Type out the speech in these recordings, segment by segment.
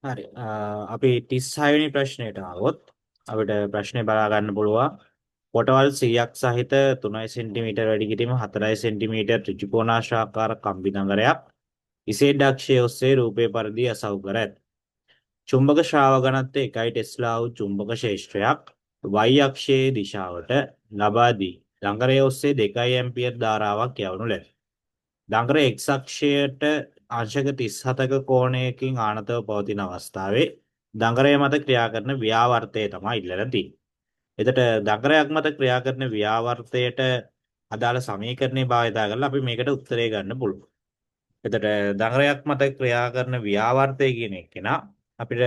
හරි අපි 36 වෙනි ප්‍රශ්නයට ආවොත් අපිට ප්‍රශ්නේ බලා ගන්න පුළුවන් කොටවල් 100ක් සහිත 3 සෙන්ටිමීටර වැඩි කිරීම 4 සෙන්ටිමීටර ත්‍රිකෝණාශ්‍රාකාර කම්බි නගරයක් ඉසේඩ් අක්ෂයේ ඔස්සේ රූපේ පරිදි අසව් කර ඇත. චුම්බක ශ්‍රාව ඝනත්වය 1 ටෙස්ලා වූ චුම්බක ක්ෂේත්‍රයක් y අක්ෂයේ දිශාවට ලබා දී දඟරයේ ඔස්සේ 2 ඇම්පියර් ධාරාවක් යවනු ලැබේ. දඟර x අක්ෂයට අංශක 37ක කෝණයකින් ආනතව පවතින අවස්ථාවේ දඟරය මත ක්‍රියා කරන ව්‍යාවර්තය තමයි ඉල්ලලා තියෙන්නේ. එතකොට දඟරයක් මත ක්‍රියා කරන ව්‍යාවර්තයට අදාළ සමීකරණය භාවිතා කරලා අපි මේකට උත්තරය ගන්න පුළුවන්. එතකොට දඟරයක් මත ක්‍රියා කරන ව්‍යාවර්තය කියන එක නා අපිට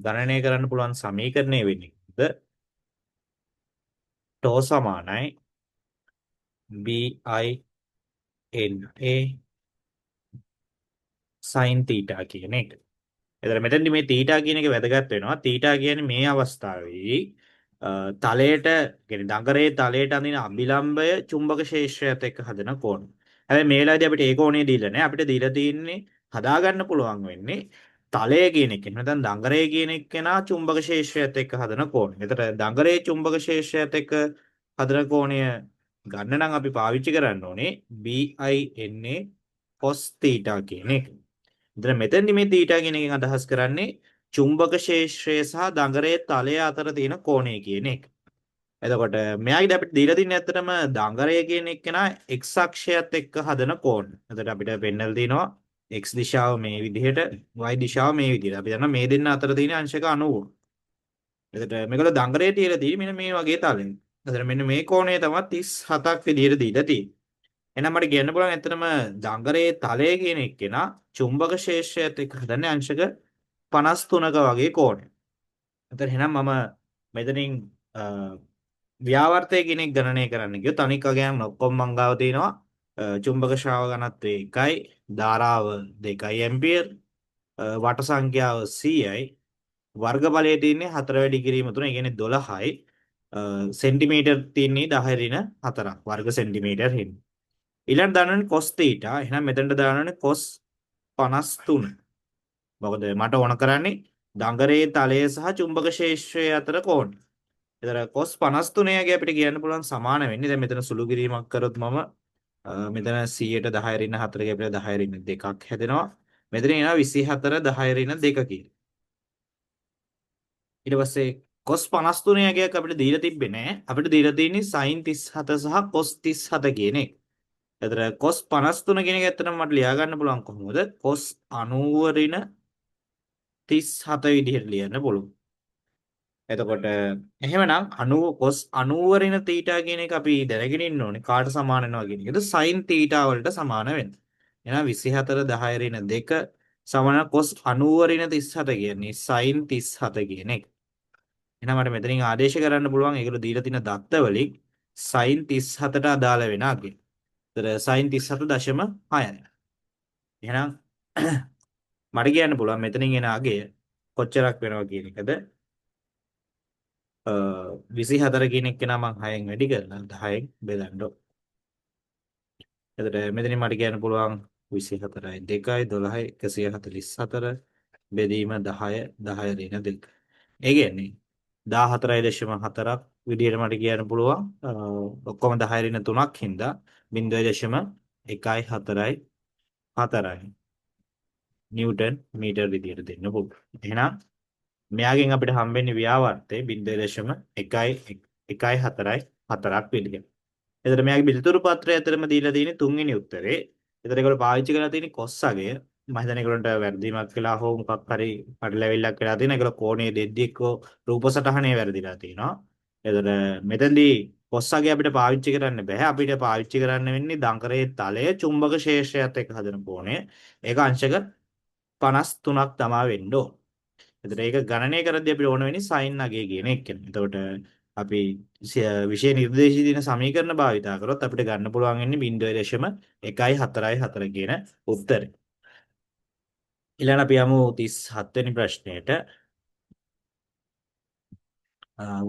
ගණනය කරන්න පුළුවන් සමීකරණය වෙන්නේ ටෝ සමානයි BINA sin θ කියන එක. එතකොට මෙතෙන්දි මේ තීටා කියන එක වැදගත් වෙනවා. තීටා කියන්නේ මේ අවස්ථාවේ තලයට කියන්නේ දඟරේ තලයට අඳින අභිලම්බය චුම්බක ක්ෂේත්‍රයත් එක්ක හදන කෝණ. හැබැයි මේ වෙලාවේදී අපිට ඒ කෝණය දීලා නැහැ. අපිට දීලා තියෙන්නේ හදාගන්න පුළුවන් වෙන්නේ තලය කියන එක. නැත්නම් දඟරේ කියන එක නා චුම්බක ක්ෂේත්‍රයත් එක්ක හදන කෝණ. එතකොට දඟරේ චුම්බක ක්ෂේත්‍රයත් එක්ක හදන කෝණය ගන්න නම් අපි පාවිච්චි කරන්න ඕනේ BINA cos θ කියන එක. මෙතෙන්දි මේ තීටා කියන එකෙන් අදහස් කරන්නේ චුම්බක ක්ෂේත්‍රය සහ දඟරයේ තලය අතර තියෙන කෝණය කියන එක. එතකොට මෙයාගේදී අපිට දීලා තින්නේ ඇත්තටම දඟරය කියන එක නා x අක්ෂයත් එක්ක හදන කෝණ. එතකොට අපිට පෙන්නලා තිනවා x දිශාව මේ විදිහට y දිශාව මේ විදිහට. අපි දන්නවා මේ දෙන්න අතර තියෙන අංශක 90. එතකොට මේකල දඟරයේ තියලා තියෙන්නේ මෙන්න මේ වගේ තලෙන්. එතකොට මෙන්න මේ කෝණය තමයි 37ක් විදිහට දීලා තියෙන්නේ. එහෙනම් මට කියන්න පුළුවන් ඇත්තටම දඟරේ තලය කියන එක්කෙනා චුම්බක ක්ෂේත්‍රයත් එක්ක හදන්නේ අංශක 53ක වගේ කෝණයක්. එතකොට එහෙනම් මම මෙතනින් ව්‍යාවර්තය කියන එක ගණනය කරන්න ගියොත් අනික් වගේම ඔක්කොම මං ගාව තියෙනවා චුම්බක ශ්‍රාව ඝනත්වය 1යි ධාරාව 2 ඇම්පියර් වට සංඛ්‍යාව 100යි වර්ගඵලය තියෙන්නේ 4 වැඩි කිරීම 3 ඒ කියන්නේ 12යි සෙන්ටිමීටර් තියෙන්නේ 10 ඍණ 4ක් වර්ග සෙන්ටිමීටර් හිමි. ඊළඟ දානවනේ cos θ. එහෙනම් මෙතනට දානවනේ cos 53. මොකද මට ඕන කරන්නේ දඟරේ තලය සහ චුම්බක ක්ෂේත්‍රය අතර කෝණ. ඒතර cos 53 ගේ අපිට කියන්න පුළුවන් සමාන වෙන්නේ. දැන් මෙතන සුළු කිරීමක් කරොත් මම මෙතන 100ට 10 ඍණ 4 ගේ අපිට 10 ඍණ 2ක් හැදෙනවා. මෙතන එනවා 24 10 ඍණ 2 කියලා. ඊට පස්සේ cos 53 ගයක් අපිට දීලා තිබ්බේ නෑ. අපිට දීලා තියෙන්නේ sin 37 සහ cos 37 කියන එක. එතන cos 53 කියන එක ඇත්තටම මට ලියා ගන්න පුළුවන් කොහොමද? cos 90 ඍණ 37 විදිහට ලියන්න පුළුවන්. එතකොට එහෙමනම් 90 cos 90 ඍණ θ කියන එක අපි දැනගෙන ඉන්න ඕනේ. කාට සමාන වෙනවා කියන එකද? sin θ වලට සමාන වෙනවා. එහෙනම් 24 10 ඍණ 2 සමාන cos 90 ඍණ 37 කියන්නේ sin 37 කියන එක. එහෙනම් මට මෙතනින් ආදේශ කරන්න පුළුවන් ඒගොල්ලෝ දීලා තියෙන දත්ත වලින් sin 37ට අදාළ වෙන අගය. ඒතර sin 37.6යි. එහෙනම් මට කියන්න පුළුවන් මෙතනින් එන අගය කොච්චරක් වෙනවා කියන එකද 24 කියන එක නම් මම 6න් වැඩි කරලා 10න් බෙදන්න ඕන. එතකොට මෙතනින් මට කියන්න පුළුවන් 24යි 2යි 12යි 144 බෙදීම 10 10 ඍණ 2. ඒ කියන්නේ 14.4ක් විදියට මට කියන්න පුළුවන් ඔක්කොම 10 ඍණ 3ක් හින්දා 0.144යි 4යි නිව්ටන් මීටර් විදියට දෙන්න පුළුවන්. එහෙනම් මෙයාගෙන් අපිට හම්බෙන්නේ ව්‍යාවර්තය 0.114යි 4ක් විදියට. එතකොට මෙයාගේ පිළිතුරු පත්‍රය ඇතරම දීලා තියෙන්නේ තුන්වෙනි උත්තරේ. එතකොට ඒගොල්ලෝ පාවිච්චි කරලා තියෙන්නේ cos අගය. මම හිතන්නේ ඒගොල්ලන්ට වැරදීමක් වෙලා හෝ මොකක් හරි පටලැවිල්ලක් වෙලා තියෙනවා. ඒගොල්ලෝ කෝණයේ දෙද්දි එක්ක රූප සටහනේ වැරදිලා තියෙනවා. එතකොට මෙතෙන්දී cos අගය අපිට පාවිච්චි කරන්න බෑ. අපිට පාවිච්චි කරන්න වෙන්නේ දඟරේ තලය චුම්බක ක්ෂේත්‍රයත් එක්ක හදන කෝණය. ඒක අංශක 53ක් තමා වෙන්න ඕන. එතකොට ඒක ගණනය කරද්දී අපිට ඕන වෙන්නේ sin අගය කියන එක. එතකොට අපි විෂය නිර්දේශී දින සමීකරණ භාවිතා කරොත් අපිට ගන්න පුළුවන් වෙන්නේ 0.144 කියන උත්තරේ. ඊළඟ අපි යමු 37 වෙනි ප්‍රශ්නයට.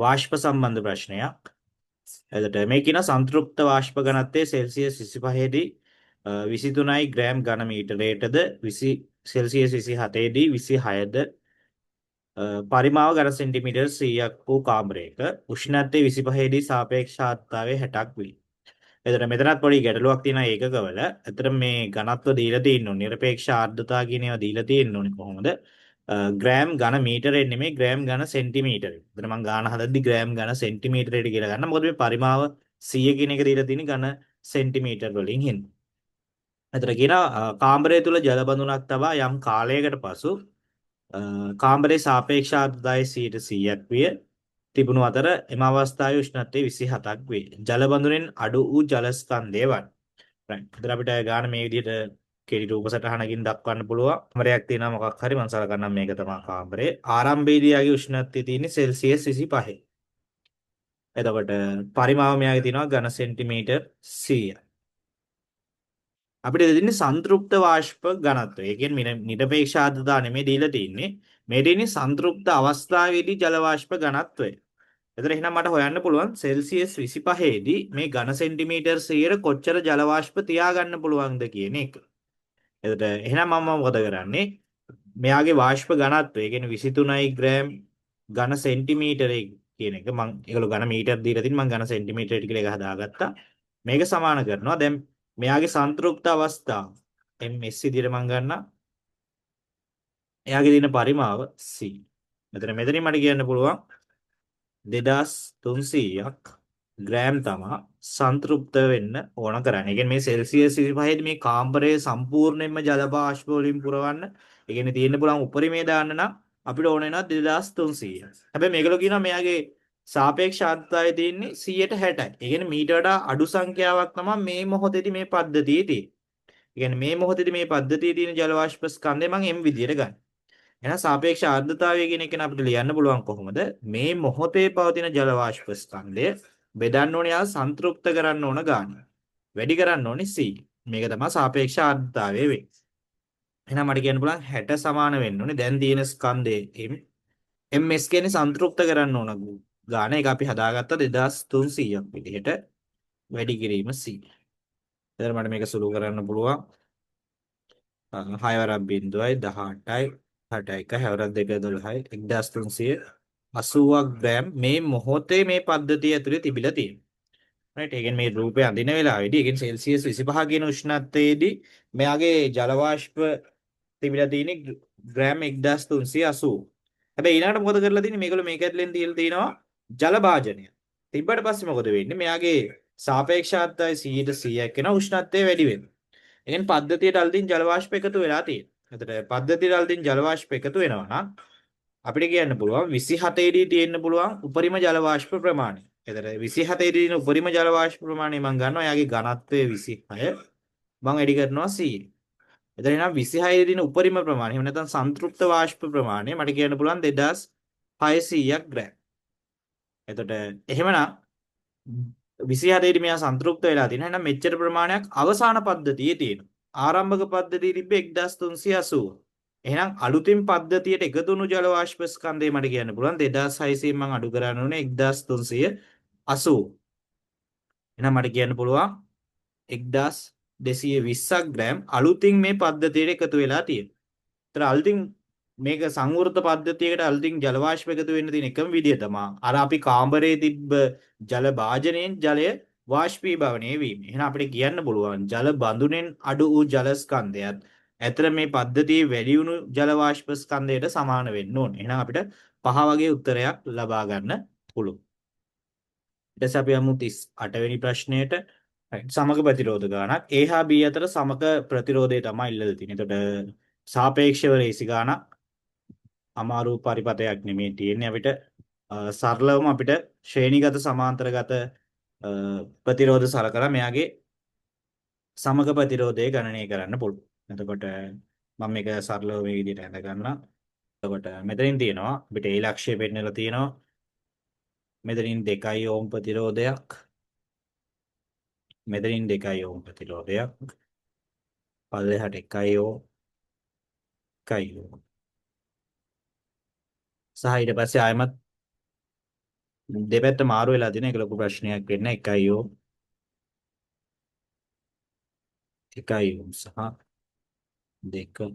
වාෂ්ප සම්බන්ධ ප්‍රශ්නයක්. එතකොට මේ කියන සංතෘප්ත වාෂ්ප ඝනත්වයේ සෙල්සියස් 25 දී 23යි ග්‍රෑම් ඝන මීටරයටද 20 සෙල්සියස් 27 දී 26ද පරිමාව ඝන සෙන්ටිමීටර් 100ක් වූ කාමරයක උෂ්ණත්වය 25 දී සාපේක්ෂ ආර්ද්‍රතාවය 60ක් වේ. එතකොට මෙතනත් පොඩි ගැටලුවක් තියෙනවා ඒකකවල. ඇත්තට මේ ඝනත්ව දීලා තියෙන්න ඕනේ. නිරපේක්ෂ ආර්ද්‍රතාව කියන ඒවා දීලා තියෙන්න ඕනේ කොහොමද? ග්‍රෑම් ඝන මීටරෙන් නෙමෙයි ග්‍රෑම් ඝන සෙන්ටිමීටරෙන්. එතන මම ගාන හදද්දි ග්‍රෑම් ඝන සෙන්ටිමීටරයට කියලා ගන්න. මොකද මේ පරිමාව 100 කියන එක දීලා තියෙන්නේ ඝන සෙන්ටිමීටර වලින් හින්දා. එතන කියනවා කාමරය තුල ජල බඳුනක් තබා යම් කාලයකට පසු කාමරයේ සාපේක්ෂ ආර්ද්‍රතාවය 100%ක් විය තිබුණු අතර එම අවස්ථාවේ උෂ්ණත්වය 27ක් වේ. ජල බඳුනෙන් අඩු වූ ජල ස්කන්ධය වන්. right. එතන අපිට ගාන මේ විදිහට කෙටි රූප සටහනකින් දක්වන්න පුළුවන්. කාමරයක් තියෙනවා මොකක් හරි මම සලකන්නම් මේක තමයි කාමරේ. ආරම්භයේදී යාගේ උෂ්ණත්වය තියෙන්නේ සෙල්සියස් 25. එතකොට පරිමාව මෙයාගේ තියෙනවා ඝන සෙන්ටිමීටර් 100. අපිට දෙන්නේ සංතෘප්ත වාෂ්ප ඝනත්වය. ඒ කියන්නේ නිරපේක්ෂ ආර්ද්‍රතාව නෙමෙයි දීලා තියෙන්නේ. මේ දෙන්නේ සංතෘප්ත අවස්ථාවේදී ජල වාෂ්ප ඝනත්වය. එතන එහෙනම් මට හොයන්න පුළුවන් සෙල්සියස් 25 දී මේ ඝන සෙන්ටිමීටර් 100ට කොච්චර ජල වාෂ්ප තියාගන්න පුළුවන්ද කියන එක. එතකොට එහෙනම් මම මොකද කරන්නේ? මෙයාගේ වාෂ්ප ඝනත්වය, ඒ කියන්නේ 23 ග්‍රෑම් ඝන සෙන්ටිමීටරේ කියන එක මම ඒගොල්ලෝ ඝන මීටර දීලා තින් මම ඝන සෙන්ටිමීටරයට කියලා එක හදාගත්තා. මේක සමාන කරනවා. දැන් මෙයාගේ සංතෘප්ත අවස්ථාව ms විදිහට මම ගන්නවා. එයාගේ දින පරිමාව c. මෙතනින් මට කියන්න පුළුවන් 2300ක් ග්‍රෑම් තමා සංතෘප්ත වෙන්න ඕන කරන්නේ. ඒ කියන්නේ මේ සෙල්සියස් 25 දී මේ කාමරයේ සම්පූර්ණයෙන්ම ජල බාෂ්ප වලින් පුරවන්න. ඒ කියන්නේ තියෙන්න පුළුවන් උපරිමය දාන්න නම් අපිට ඕන වෙනවා 2300. හැබැයි මේගොල්ලෝ කියනවා මෙයාගේ සාපේක්ෂ ආර්ද්‍රතාවය තියෙන්නේ 160යි. ඒ කියන්නේ මීට වඩා අඩු සංඛ්‍යාවක් තමයි මේ මොහොතේදී මේ පද්ධතියේ තියෙන්නේ. ඒ කියන්නේ මේ මොහොතේදී මේ පද්ධතියේ තියෙන ජල වාෂ්ප ස්කන්ධය මම m විදියට ගන්න. එහෙනම් සාපේක්ෂ ආර්ද්‍රතාවය කියන එක අපිට ලියන්න පුළුවන් කොහොමද? මේ මොහොතේ පවතින ජල වාෂ්ප ස්කන්ධය බෙදන්න ඕනේ යා සන්තෘප්ත කරන්න ඕන ගාන. වැඩි කරන්න ඕනේ c. මේක තමයි සාපේක්ෂ ආර්ද්‍රතාවය වෙන්නේ. එහෙනම් මට කියන්න පුළුවන් 60 සමාන වෙන්න ඕනේ. දැන් තියෙන ස්කන්ධයේ ms කියන්නේ සන්තෘප්ත කරන්න ඕන ගාන. ඒක අපි හදාගත්ත 2300ක් විදිහට වැඩි කිරීම c. එතන මට මේක සුළු කරන්න පුළුවන්. 6 වරක් බිඳුවයි 18යි 8යි 1 හැවරක් 2 12යි 1380ක් ග්‍රෑම් මේ මොහොතේ මේ පද්ධතිය ඇතුලේ තිබිලා තියෙනවා. right. ඒ කියන්නේ මේ රූපය අඳින වෙලාවේදී ඒ කියන්නේ සෙල්සියස් 25 කියන උෂ්ණත්වයේදී මෙයාගේ ජල වාෂ්ප තිබිලා තියෙන්නේ ග්‍රෑම් 1380. හැබැයි ඊළඟට මොකද කරලා තියෙන්නේ මේගොල්ලෝ මේක ඇතුලෙන් තියලා තිනවා ජල භාජනය. තිබ්බට පස්සේ මොකද වෙන්නේ? මෙයාගේ සාපේක්ෂාත්වය 100%ක් වෙනවා උෂ්ණත්වය වැඩි වෙනවා. ඒ කියන්නේ පද්ධතියට අලුතින් ජල වාෂ්ප එකතු වෙලා තියෙනවා. එතකොට පද්ධතියට අලුතින් ජල වාෂ්ප එකතු වෙනවා නම් අපිට කියන්න පුළුවන් 27 දී තියෙන්න පුළුවන් උපරිම ජල වාෂ්ප ප්‍රමාණය. එතකොට 27 දී තියෙන උපරිම ජල වාෂ්ප ප්‍රමාණය මම ගන්නවා එයාගේ ඝනත්වය 26. මම වැඩි කරනවා 100. එතන එනවා 26 දින උපරිම ප්‍රමාණය. එහෙම නැත්නම් සංතෘප්ත වාෂ්ප ප්‍රමාණය මට කියන්න පුළුවන් 2600ක් ග්‍රෑම්. එතකොට එහෙමනම් 27 දී මෙයා සංතෘප්ත වෙලා තියෙනවා. එහෙනම් මෙච්චර ප්‍රමාණයක් අවසාන පද්ධතියේ තියෙනවා. ආරම්භක පද්ධතියේ තිබ්බේ 1380. එහෙනම් අලුතින් පද්ධතියට එකතු වුණු ජල වාෂ්ප ස්කන්ධය මට කියන්න පුළුවන් 2600 මම අඩු කරන්න ඕනේ 1380. එහෙනම් මට කියන්න පුළුවන් 1220ක් ග්‍රෑම් අලුතින් මේ පද්ධතියට එකතු වෙලා තියෙනවා. ඒතර අලුතින් මේක සංවෘත පද්ධතියකට අලුතින් ජල වාෂ්ප එකතු වෙන්න තියෙන එකම විදිය තමයි අර අපි කාමරයේ තිබ්බ ජල භාජනයෙන් ජලය වාෂ්පීභවනය වීම. එහෙනම් අපිට කියන්න පුළුවන් ජල බඳුනෙන් අඩු වූ ජල ස්කන්ධයත් ඇතර මේ පද්ධතියේ වැඩි වුණු ජල වාෂ්ප ස්කන්ධයට සමාන වෙන්න ඕනේ. එහෙනම් අපිට පහ වගේ උත්තරයක් ලබා ගන්න පුළුවන්. ඊට පස්සේ අපි යමු 38 වෙනි ප්‍රශ්නයට. සමග ප්‍රතිරෝධ ගානක් A හා B අතර සමග ප්‍රතිරෝධය තමයි ඉල්ලලා තියෙන්නේ. එතකොට සාපේක්ෂව රේසි ගානක් අමාරු පරිපතයක් නෙමෙයි තියෙන්නේ අපිට සරලවම අපිට ශ්‍රේණිගත සමාන්තරගත ප්‍රතිරෝධ සලකලා මෙයාගේ සමග ප්‍රතිරෝධය ගණනය කරන්න පුළුවන්. එතකොට මම මේක සරලව මේ විදිහට හඳ ගන්නවා. එතකොට මෙතනින් තියෙනවා අපිට ඒ ලක්ෂ්‍ය පෙන්නලා තියෙනවා. මෙතනින් 2 ඕම් ප්‍රතිරෝධයක්. මෙතනින් 2 ඕම් ප්‍රතිරෝධයක්. පල්ලෙහාට 1 ඕම් 1 ඕම්. සහ ඊට පස්සේ ආයමත් දෙපැත්ත මාරු වෙලා තියෙන එක ලොකු ප්‍රශ්නයක් වෙන්න 1 ඕම් 1 ඕම් සහ 2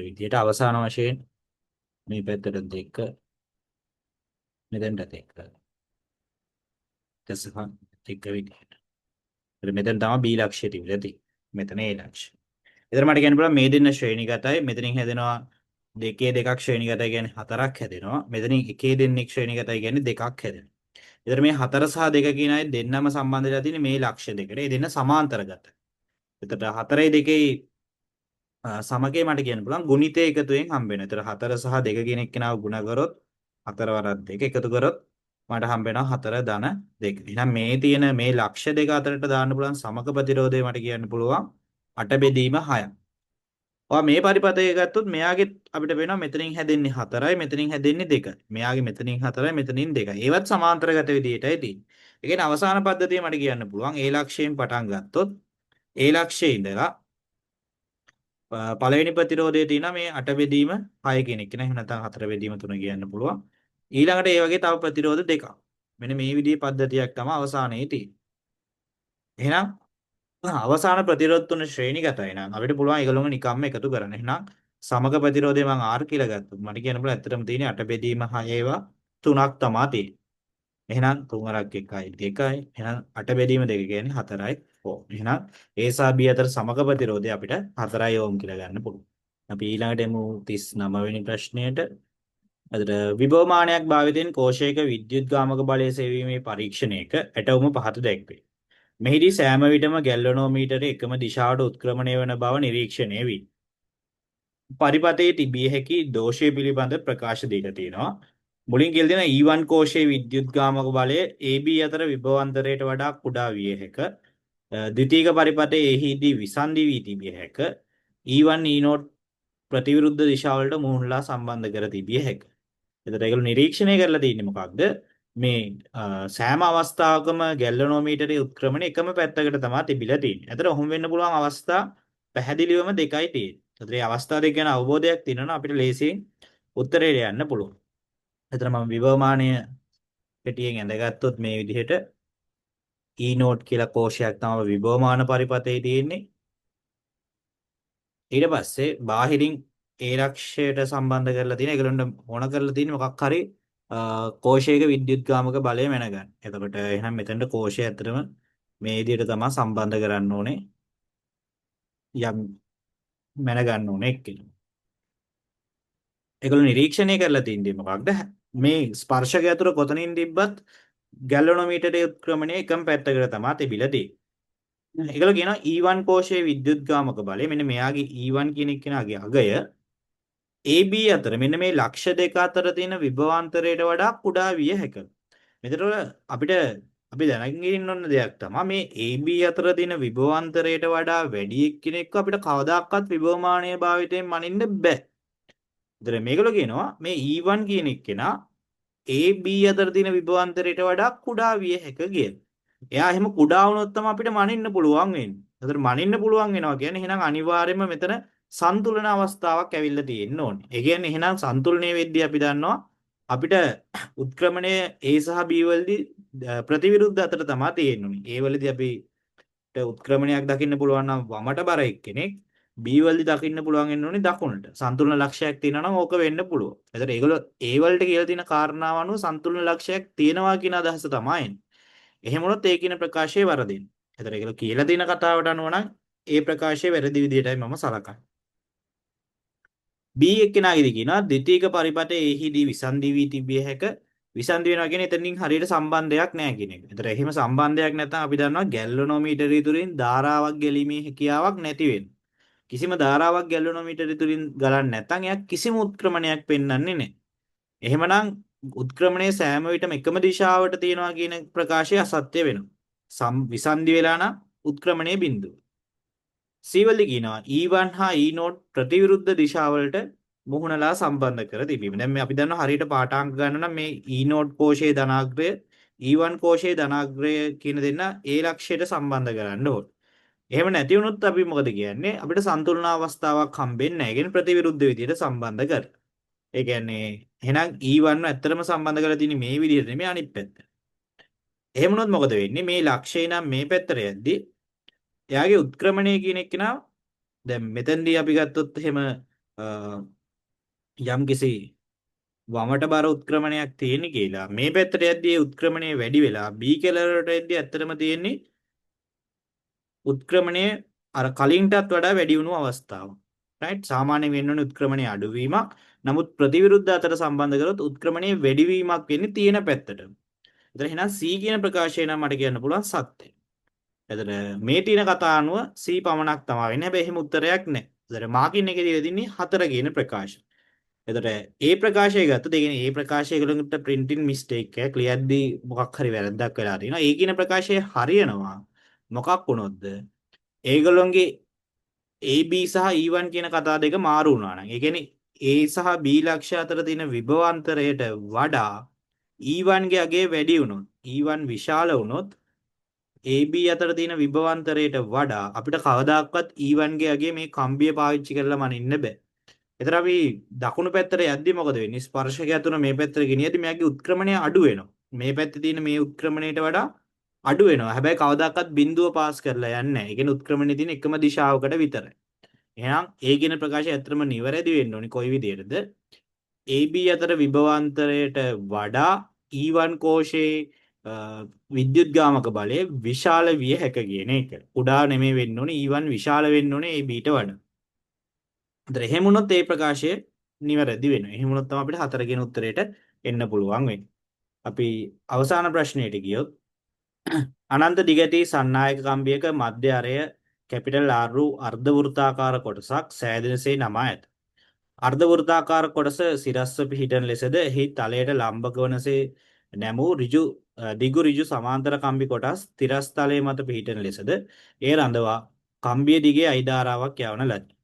විදියට අවසාන වශයෙන් මේ පැත්තට 2 මෙතෙන්ට 2 සහ 1 විදිහට. එතකොට මෙතෙන් තමයි B ලක්ෂ්‍යය තිබිලා තියෙන්නේ. මෙතන A ලක්ෂ්‍යය. එතන මට කියන්න පුළුවන් මේ දෙන්න ශ්‍රේණිගතයි. මෙතනින් හැදෙනවා දෙකේ දෙකක් ශ්‍රේණිගතයි කියන්නේ 4ක් හැදෙනවා. මෙතනින් එකේ දෙන්නෙක් ශ්‍රේණිගතයි කියන්නේ 2ක් හැදෙනවා. එතන මේ 4 සහ 2 කියන අය දෙන්නම සම්බන්ධ වෙලා තියෙන්නේ මේ ලක්ෂ්‍ය දෙකට. ඒ දෙන්න සමාන්තරගත. එතකොට 4යි 2යි සමගයේ මට කියන්න පුළුවන් ගුණිතය එකතුවෙන් හම්බ වෙනවා. එතකොට 4 සහ 2 කියන එක්කෙනාව ගුණ කරොත් 4 වරක් 2 එකතු කරොත් මට හම්බ වෙනවා 4 ධන 2. එහෙනම් මේ තියෙන මේ ලක්ෂ්‍ය දෙක අතරට දාන්න පුළුවන් සමක ප්‍රතිරෝධය මට කියන්න පුළුවන් 8 බෙදීම 6ක්. ඔයා මේ පරිපථය ගත්තොත් මෙයාගේ අපිට වෙනවා මෙතනින් හැදෙන්නේ 4යි මෙතනින් හැදෙන්නේ 2යි. මෙයාගේ මෙතනින් 4යි මෙතනින් 2යි. ඒවත් සමාන්තරගත විදිහටයි තියෙන්නේ. ඒ කියන්නේ අවසාන පද්ධතිය මට කියන්න පුළුවන් ඒ ලක්ෂයෙන් පටන් ගත්තොත් ඒ ලක්ෂයේ ඉඳලා පළවෙනි ප්‍රතිරෝධයේ තියෙනවා මේ 8 බෙදීම 6 කියන එක. එහෙනම් නැත්නම් 4 බෙදීම 3 කියන්න පුළුවන්. ඊළඟට ඒ වගේ තව ප්‍රතිරෝධ දෙකක්. මෙන්න මේ විදිහේ පද්ධතියක් තමයි අවසානයේ තියෙන්නේ. එහෙනම් අවසාන ප්‍රතිරෝධ තුන ශ්‍රේණිගතයි නම් අපිට පුළුවන් ඒගොල්ලෝම නිකම්ම එකතු කරන්න. එහෙනම් සමග ප්‍රතිරෝධය මම R කියලා ගත්තොත් මට කියන්න පුළුවන් ඇත්තටම තියෙන්නේ 8 බෙදීම 6 ඒවා 3ක් තමයි තියෙන්නේ. එහෙනම් 3 වරක් 1යි 2යි. එහෙනම් 8 බෙදීම 2 කියන්නේ 4යි ඕම්. එහෙනම් A සහ B අතර සමග ප්‍රතිරෝධය අපිට 4යි ඕම් කියලා ගන්න පුළුවන්. අපි ඊළඟට එමු 39 වෙනි ප්‍රශ්නයට. අදට විභවමානයක් භාවිතයෙන් කෝෂයක විද්‍යුත්ගාමක බලය සෙවීමේ පරීක්ෂණයක ඇටවුම පහත දැක්වේ. මෙහිදී සෑම විටම ගැල්වනෝමීටරය එකම දිශාවට උත්ක්‍රමණය වන බව නිරීක්ෂණය වී. පරිපථයේ තිබිය හැකි දෝෂය පිළිබඳ ප්‍රකාශ දීලා තියෙනවා. මුලින් කියලා දෙන E1 කෝෂයේ විද්‍යුත්ගාමක බලය AB අතර විභවාන්තරයට වඩා කුඩා විය හැක. ද්විතීක පරිපථයේ එහිදී විසන්ධි වී තිබිය හැක. E1 E0 ප්‍රතිවිරුද්ධ දිශාවලට මුහුණලා සම්බන්ධ කර තිබිය හැක. එතකොට ඒගොල්ලෝ නිරීක්ෂණය කරලා තියෙන්නේ මොකක්ද? මේ සෑම අවස්ථාවකම ගැල්වනෝමීටරයේ උත්ක්‍රමණය එකම පැත්තකට තමයි තිබිලා තියෙන්නේ. ඒතර ඔහොම වෙන්න පුළුවන් අවස්ථා පැහැදිලිවම දෙකයි තියෙන්නේ. ඒතර මේ අවස්ථා දෙක ගැන අවබෝධයක් තියෙනවා අපිට ලේසියෙන් උත්තරයට යන්න පුළුවන්. ඒතර මම විභවමානය පෙටියෙන් ඇඳගත්තොත් මේ විදිහට E නෝට් කියලා කෝෂයක් තමයි විභවමාන පරිපථයේ තියෙන්නේ. ඊට පස්සේ බාහිරින් ඒ ලක්ෂයට සම්බන්ධ කරලා තියෙන ඒගොල්ලන්ට ඕන කරලා තියෙන මොකක් හරි කෝෂයක විද්‍යුත්ගාමක බලය මැනගන්න. එතකොට එහෙනම් මෙතනට කෝෂය ඇත්තටම මේ විදිහට තමයි සම්බන්ධ කරන්න ඕනේ. යම් මැනගන්න ඕනේ එක්කෙනා. ඒගොල්ලෝ නිරීක්ෂණය කරලා තින්නේ මොකක්ද? මේ ස්පර්ශක ඇතුර කොතනින් තිබ්බත් ගැල්වනෝමීටරයේ උත්ක්‍රමණය එකම පැත්තකට තමයි තිබිලා තියෙන්නේ. ඒගොල්ලෝ කියනවා E1 කෝෂයේ විද්‍යුත්ගාමක බලය මෙන්න මෙයාගේ E1 කියන එක්කෙනාගේ අගය AB අතර මෙන්න මේ ලක්ෂ දෙක අතර තියෙන විභවාන්තරයට වඩා කුඩා විය හැකියි. මෙතන අපිට අපි දැනගෙන ඉන්න ඕන දෙයක් තමයි මේ AB අතර තියෙන විභවාන්තරයට වඩා වැඩි එක්කෙනෙක්ව අපිට කවදාකවත් විභවමානීය භාවිතයෙන් මනින්න බෑ. ඒතර මේගොල්ලෝ කියනවා මේ E1 කියන එක්කෙනා AB අතර තියෙන විභවාන්තරයට වඩා කුඩා විය හැකියි කියලා. එයා එහෙම කුඩා වුණොත් තමයි අපිට මනින්න පුළුවන් වෙන්නේ. ඒතර මනින්න පුළුවන් වෙනවා කියන්නේ එහෙනම් අනිවාර්යයෙන්ම මෙතන සන්තුලන අවස්ථාවක් ඇවිල්ලා තියෙන්න ඕනේ. ඒ කියන්නේ එහෙනම් සන්තුලනයේ වෙද්දී අපි දන්නවා අපිට උත්ක්‍රමණය A සහ B වලදී ප්‍රතිවිරුද්ධ අතර තමයි තියෙන්නේ. A වලදී අපිට උත්ක්‍රමණයක් දකින්න පුළුවන් නම් වමට බර එක්කෙනෙක් B වලදී දකින්න පුළුවන් වෙන්න ඕනේ දකුණට. සන්තුලන ලක්ෂයක් තියෙනවා නම් ඕක වෙන්න පුළුවන්. එතකොට ඒගොල්ලෝ A වලට කියලා තියෙන කාරණාව අනුව සන්තුලන ලක්ෂයක් තියෙනවා කියන අදහස තමයි එන්නේ. එහෙම වුණොත් ඒ කියන ප්‍රකාශය වරදිනවා. එතකොට ඒගොල්ලෝ කියලා දෙන කතාවට අනුව නම් ඒ ප්‍රකාශය වැරදි විදිහටයි මම සලකන්නේ. B එක්කෙනාගේදී කියනවා ද්විතීක පරිපථයේ එහිදී විසන්ධි වී තිබිය හැක. විසන්ධි වෙනවා කියන්නේ එතනින් හරියට සම්බන්ධයක් නැහැ කියන එක. ඒතර එහෙම සම්බන්ධයක් නැත්නම් අපි දන්නවා ගැල්වනෝමීටරය තුලින් ධාරාවක් ගැලීමේ හැකියාවක් නැති වෙනවා. කිසිම ධාරාවක් ගැල්වනෝමීටරය තුලින් ගලන්නේ නැත්නම් එයා කිසිම උත්ක්‍රමණයක් පෙන්වන්නේ නැහැ. එහෙමනම් උත්ක්‍රමණයේ සෑම විටම එකම දිශාවට තියෙනවා කියන ප්‍රකාශය අසත්‍ය වෙනවා. විසන්ධි වෙලා නම් උත්ක්‍රමණයේ බිඳුව. සීවලි කියනවා E1 හා E0 ප්‍රතිවිරුද්ධ දිශාවලට මුහුණලා සම්බන්ධ කර තිබීම. දැන් මේ අපි දන්නවා හරියට පාඨාංක ගන්න නම් මේ E0 කෝෂයේ ධනාග්‍රය E1 කෝෂයේ ධනාග්‍රය කියන දෙන්න ඒ ලක්ෂයට සම්බන්ධ කරන්න ඕනේ. එහෙම නැති වුණොත් අපි මොකද කියන්නේ? අපිට සන්තුලන අවස්ථාවක් හම්බෙන්නේ නැහැ. ඒ කියන්නේ ප්‍රතිවිරුද්ධ විදියට සම්බන්ධ කර. ඒ කියන්නේ එහෙනම් E1 ඇත්තටම සම්බන්ධ කරලා තියෙන්නේ මේ විදියට නෙමෙයි අනිත් පැත්ත. එහෙම වුණොත් මොකද වෙන්නේ? මේ ලක්ෂය නම් මේ පැත්තට යද්දී එයාගේ උත්ක්‍රමණය කියන එක නා දැන් මෙතෙන්දී අපි ගත්තොත් එහෙම යම්කිසි වමට බර උත්ක්‍රමණයක් තියෙන කියලා මේ පැත්තට යද්දී ඒ උත්ක්‍රමණය වැඩි වෙලා B කෙළවරට යද්දී ඇත්තටම තියෙන්නේ උත්ක්‍රමණය අර කලින්ටත් වඩා වැඩි වුණු අවස්ථාවක්. රයිට් සාමාන්‍යයෙන් වෙන්න ඕනේ උත්ක්‍රමණය අඩුවීමක්. නමුත් ප්‍රතිවිරුද්ධ අතර සම්බන්ධ කරොත් උත්ක්‍රමණයේ වැඩිවීමක් වෙන්නේ තියෙන පැත්තට. එතන එහෙනම් C කියන ප්‍රකාශය නම් මට කියන්න පුළුවන් සත්‍යයි. එතන මේ තියෙන කතා අනුව C පමණක් තමයි වෙන්නේ. හැබැයි එහෙම උත්තරයක් නැහැ. එතන මාකින් එකේ දීලා තින්නේ 4 කියන ප්‍රකාශය. එතකොට ඒ ප්‍රකාශය ගත්තොත් ඒ කියන්නේ ඒ ප්‍රකාශය වලට printing mistake එකක් ලියද්දී මොකක් හරි වැරද්දක් වෙලා තියෙනවා. ඒ කියන ප්‍රකාශය හරියනවා. මොකක් වුණොත්ද? ඒගොල්ලොන්ගේ AB සහ E1 කියන කතා දෙක මාරු වුණා නම්. ඒ කියන්නේ A සහ B ලක්ෂ්‍ය අතර තියෙන විභවාන්තරයට වඩා E1 ගේ අගය වැඩි වුණොත් E1 විශාල වුණොත් AB අතර තියෙන විභවාන්තරයට වඩා අපිට කවදාක්වත් E1 ගේ අගය මේ කම්බිය පාවිච්චි කරලා මනින්න බෑ. එතන අපි දකුණු පැත්තට යද්දි මොකද වෙන්නේ? ස්පර්ශකය තුන මේ පැත්තට ගෙනියද්දි මෙයාගේ උත්ක්‍රමණය අඩු වෙනවා. මේ පැත්තේ තියෙන මේ උත්ක්‍රමණයට වඩා අඩු වෙනවා. හැබැයි කවදාකවත් බිඳුව පාස් කරලා යන්නේ නැහැ. ඒ කියන්නේ උත්ක්‍රමණයේ තියෙන එකම දිශාවකට විතරයි. එහෙනම් ඒ කියන ප්‍රකාශය ඇත්තටම නිවැරදි වෙන්න ඕනි කොයි විදිහටද? AB අතර විභවාන්තරයට වඩා E1 කෝෂයේ විද්‍යුත්ගාමක බලය විශාල විය හැක කියන එක. කුඩා නෙමෙයි වෙන්න ඕනේ E1 විශාල වෙන්න ඕනේ ABට වඩා. ඒතර එහෙම වුණොත් ඒ ප්‍රකාශය නිවැරදි වෙනවා. එහෙම වුණොත් තමයි අපිට 4 කියන උත්තරයට එන්න පුළුවන් වෙන්නේ. අපි අවසාන ප්‍රශ්නයට ගියොත් අනන්ත දිගටි සන්නායක කම්බියක මධ්‍ය අරය කැපිටල් R වූ අර්ධ වෘත්තාකාර කොටසක් සෑදෙනසේ නමා ඇත. අර්ධ වෘත්තාකාර කොටස සිරස්ව පිහිටන ලෙසද එහි තලයට ලම්බක වනසේ නැමූ දිගු ඍජු සමාන්තර කම්බි කොටස් තිරස් තලයේ මත පිහිටන ලෙසද එය රඳවා කම්බිය දිගේ අයි ධාරාවක් යවන ලදී.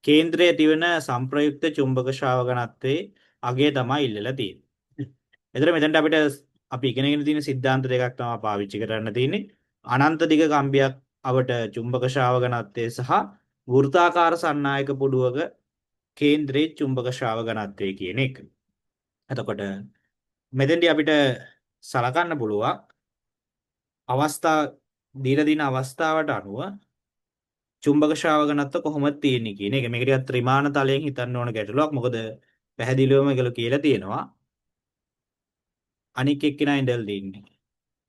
කේන්ද්‍රයේ තිබෙන සංප්‍රයුක්ත චුම්බක ශ්‍රාවක ඝනත්වයේ අගය තමයි ඉල්ලලා තියෙන්නේ. එතන මෙතනට අපිට අපි ඉගෙනගෙන තියෙන સિદ્ધාන්ත දෙකක් තමයි පාවිච්චි කරන්න තියෙන්නේ. අනන්ත දිග කම්බියක් අවට චුම්බක ශ්‍රාවක ඝනත්වය සහ වෘත්තාකාර සන්නායක පුඩුවක කේන්ද්‍රයේ චුම්බක ශ්‍රාවක ඝනත්වය කියන එක. එතකොට මෙතෙන්දී අපිට සලකන්න පුළුවන් අවස්ථා දීලා දින අවස්ථාවට අනුව චුම්බක ශ්‍රාවක ඝනත්ව කොහොමද තියෙන්නේ කියන එක. මේක ටිකක් ත්‍රිමාන තලයෙන් හිතන්න ඕන ගැටලුවක්. මොකද පැහැදිලිවම ඒගොල්ලෝ කියලා තියෙනවා. අනික් එක්කෙනා ඉඳලා තින්නේ.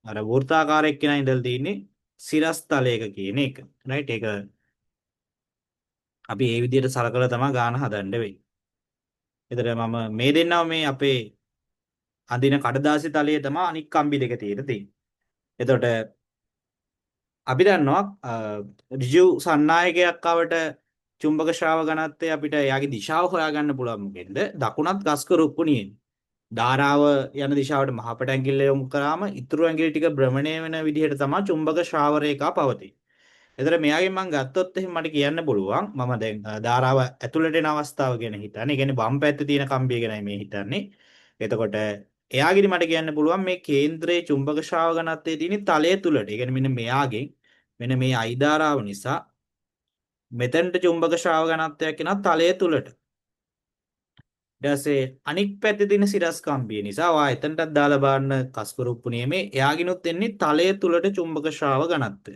අර වෘත්තාකාර එක්කෙනා ඉඳලා තින්නේ සිරස් තලයක කියන එක. රයිට් ඒක අපි මේ විදිහට සලකලා තමයි ගාන හදන්න වෙන්නේ. එතන මම මේ දෙන්නව මේ අපේ අඳින කඩදාසි තලයේ තමයි අනික් කම්බි දෙක තියෙන්නේ. එතකොට අපි දන්නවා ඍජු සන්නායකයක් අවට චුම්බක ශ්‍රාවක ඝනත්වය අපිට එයාගේ දිශාව හොයාගන්න පුළුවන් මොකෙන්ද? දකුණත් ගස්ක රුක්කුණියෙන්. ධාරාව යන දිශාවට මහපට ඇඟිල්ල යොමු කරාම ඉතුරු ඇඟිලි ටික භ්‍රමණය වෙන විදිහට තමයි චුම්බක ශ්‍රාව රේඛා පවතින්නේ. එතන මෙයාගෙන් මම ගත්තොත් එහෙනම් මට කියන්න පුළුවන් මම දැන් ධාරාව ඇතුළට එන අවස්ථාව ගැන හිතන්නේ. ඒ කියන්නේ වම් පැත්තේ තියෙන කම්බිය ගැනයි මේ හිතන්නේ. එතකොට එයාගෙදි මට කියන්න පුළුවන් මේ කේන්ද්‍රයේ චුම්බක ශ්‍රාව ඝනත්වයේ තියෙන තලය තුලට. ඒ කියන්නේ මෙන්න මෙයාගෙන් මෙන්න මේ I ධාරාව නිසා මෙතනට චුම්බක ශ්‍රාව ඝනත්වයක් එනවා තලය තුලට. ඊට පස්සේ අනික් පැත්තේ තියෙන සිරස් කම්බිය නිසා ඔයා එතනටත් දාලා බලන්න කස්කරුප්පු නියමේ එයාගිනුත් එන්නේ තලය තුලට චුම්බක ශ්‍රාව ඝනත්වය.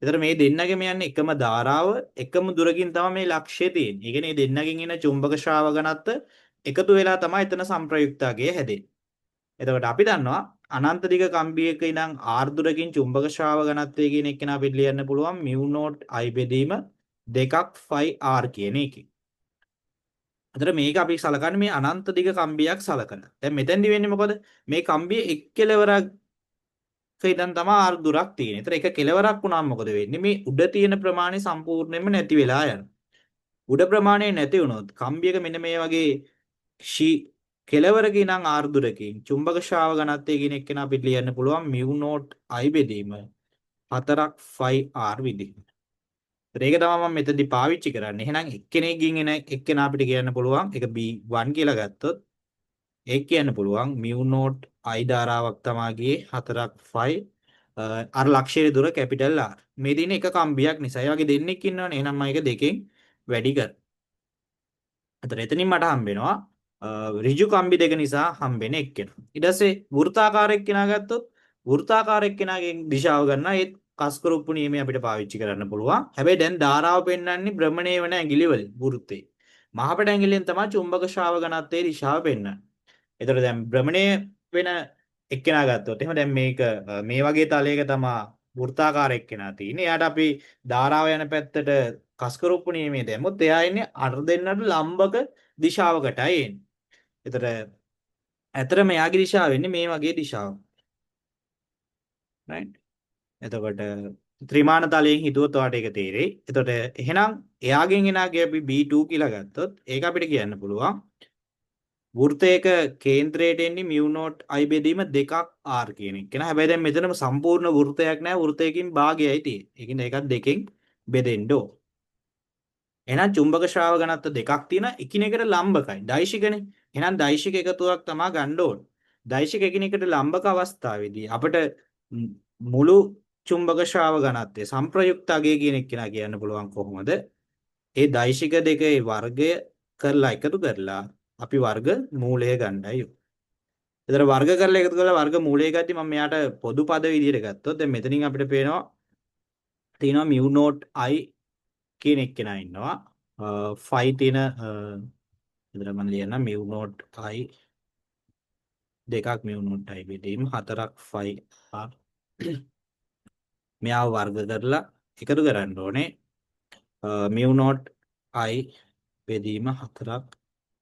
එතන මේ දෙන්නගෙම යන්නේ එකම ධාරාව එකම දුරකින් තමයි මේ ලක්ෂ්‍යය තියෙන්නේ. ඒ කියන්නේ මේ දෙන්නගෙන් එන චුම්බක ශ්‍රාව ඝනත්ව එකතු වෙලා තමයි එතන සංප්‍රයුක්තකය හැදෙන්නේ. එතකොට අපි දන්නවා අනන්ත දිග කම්බියක ඉඳන් r දුරකින් චුම්බක ශ්‍රාව ඝනත්වය කියන එක නා අපිට ලියන්න පුළුවන් μ0 I බෙදීම 2ක් phi r කියන එකේ. අතර මේක අපි සලකන්නේ මේ අනන්ත දිග කම්බියක් සලකන. දැන් මෙතෙන්දි වෙන්නේ මොකද? මේ කම්බියේ එක් කෙලවරක් ඉඳන් තමයි r දුරක් තියෙන්නේ. ඒතර එක කෙලවරක් වුණාම මොකද වෙන්නේ? මේ උඩ තියෙන ප්‍රමාණය සම්පූර්ණයෙන්ම නැති වෙලා යනවා. උඩ ප්‍රමාණය නැති වුණොත් කම්බියක මෙන්න මේ වගේ කෙලවරක ඉඳන් r දුරකින් චුම්බක ශ්‍රාව ඝනත්වය කියන එක නා අපිට ලියන්න පුළුවන් μ0 I බෙදීම 4ක් phi r විදිහට. ඒක තමයි මම මෙතනදී පාවිච්චි කරන්නේ. එහෙනම් එක්කෙනෙක්ගෙන් එන එක්කෙනා අපිට කියන්න පුළුවන් ඒක B1 කියලා ගත්තොත් ඒක කියන්න පුළුවන් μ0 I ධාරාවක් තමයි ගියේ 4ක් phi අර ලක්ෂයේ දුර කැපිටල් R. මේ දින එක කම්බියක් නිසා. ඒ වගේ දෙන්නෙක් ඉන්නවනේ. එහෙනම් මම ඒක දෙකෙන් වැඩි කර. අතන එතනින් මට හම්බෙනවා ඍජු කම්බි දෙක නිසා හම්බෙන එක්කෙනා. ඊට පස්සේ වෘත්තාකාර එක්කෙනා ගත්තොත් වෘත්තාකාර එක්කෙනාගෙන් දිශාව ගන්නවා. ඒ කස්කරුප්පු නියමය අපිට පාවිච්චි කරන්න පුළුවන්. හැබැයි දැන් ධාරාව පෙන්වන්නේ භ්‍රමණය වෙන ඇඟිලි වලින් වෘත්තේ. මහපට ඇඟිල්ලෙන් තමයි චුම්බක ශ්‍රාව ඝනත්වයේ දිශාව පෙන්වන්නේ. එතකොට දැන් භ්‍රමණය වෙන එක්කෙනා ගත්තොත් එහෙම දැන් මේක මේ වගේ තලයක තමයි වෘත්තාකාර එක්කෙනා තියෙන්නේ. එයාට අපි ධාරාව යන පැත්තට කස්කරුප්පු නියමයේ දැම්මොත් එයා ඉන්නේ අර දෙන්නට ලම්බක දිශාවකටයි එන්නේ. එතකොට ඇතර මෙයාගේ දිශාව වෙන්නේ මේ වගේ දිශාවක්. right? එතකොට ත්‍රිමාන තලයෙන් හිතුවොත් ඔයාලට ඒක තේරෙයි. එතකොට එහෙනම් එයාගෙන් එනාගේ අපි B2 කියලා ගත්තොත් ඒක අපිට කියන්න පුළුවන් වෘත්තයක කේන්ද්‍රයට එන්නේ mu not i බෙදීම 2ක් r කියන එක. නේ හැබැයි දැන් මෙතනම සම්පූර්ණ වෘත්තයක් නෑ වෘත්තයකින් භාගයයි තියෙන්නේ. ඒ කියන්නේ ඒකත් දෙකෙන් බෙදෙන්න ඕ. එහෙනම් චුම්බක ශ්‍රාව ඝනත්ව දෙකක් තියෙන එකිනෙකට ලම්බකයි. දෛශිකනේ. එහෙනම් දෛශික එකතුවක් තමයි ගන්න ඕන. දෛශික එකිනෙකට ලම්බක අවස්ථාවේදී අපිට මුළු චුම්බක ශ්‍රාව ඝනත්වය සංප්‍රයුක්ත අගය කියන එක කියන්න පුළුවන් කොහොමද? ඒ දෛශික දෙකේ වර්ගය කරලා එකතු කරලා අපි වර්ග මූලය ගන්නයි. එතන වර්ග කරලා එකතු කරලා වර්ග මූලය ගත්තී මම මෙයාට පොදු පද විදිහට ගත්තොත් දැන් මෙතනින් අපිට පේනවා තියෙනවා mu not i කියන එක්කෙනා ඉන්නවා. phi තියෙන එතන මම ලියන්න mu not i දෙකක් mu not i බෙදීම 4ක් phi r මෙයාව වර්ග කරලා එකතු කරන්න ඕනේ mu not i බෙදීම 4ක්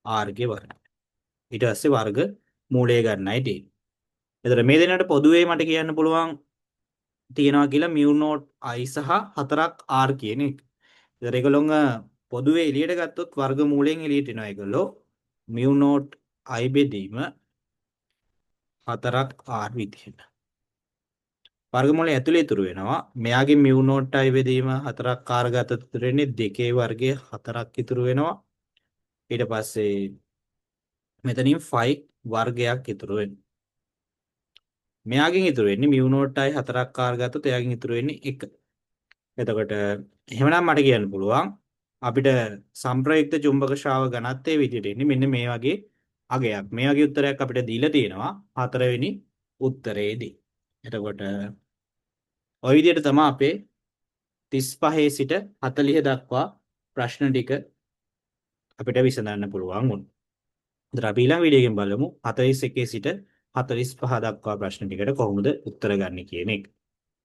r ගේ වර්ගය. ඊට පස්සේ වර්ග මූලය ගන්නයි තියෙන්නේ. එතකොට මේ දෙන්නට පොදුවේ මට කියන්න පුළුවන් තියනවා කියලා mu not i සහ 4ක් r කියන එක. එතකොට ඒගොල්ලොන්ග පොදුවේ එළියට ගත්තොත් වර්ග මූලයෙන් එළියට එනවා ඒගොල්ලෝ mu not i බෙදීම 4ක් r විදිහට. වර්ගමූලය ඇතුලේ ඉතුරු වෙනවා. මෙයාගේ mu not i බෙදීම 4ක් r ගත්තොත් ඉතුරු වෙන්නේ 2 වර්ගය 4ක් ඉතුරු වෙනවා. ඊට පස්සේ මෙතනින් 5 වර්ගයක් ඉතුරු වෙනවා. මෙයාගෙන් ඉතුරු වෙන්නේ mu not i 4ක් r ගත්තොත් එයාගෙන් ඉතුරු වෙන්නේ 1. එතකොට එහෙමනම් මට කියන්න පුළුවන් අපිට සම්ප්‍රයුක්ත චුම්බක ශ්‍රාව ඝනත්වයේ විදිහට එන්නේ මෙන්න මේ වගේ අගයක්. මේ වගේ උත්තරයක් අපිට දීලා තියෙනවා 4 වෙනි උත්තරේදී. එතකොට ওই විදිහට තමයි අපේ 35 සිට 40 දක්වා ප්‍රශ්න ටික අපිට විසඳන්න පුළුවන් වුණා. ඉතින් අපි ඊළඟ වීඩියෝ එකෙන් බලමු 41 සිට 45 දක්වා ප්‍රශ්න ටිකට කොහොමද උත්තර ගන්න කියන එක.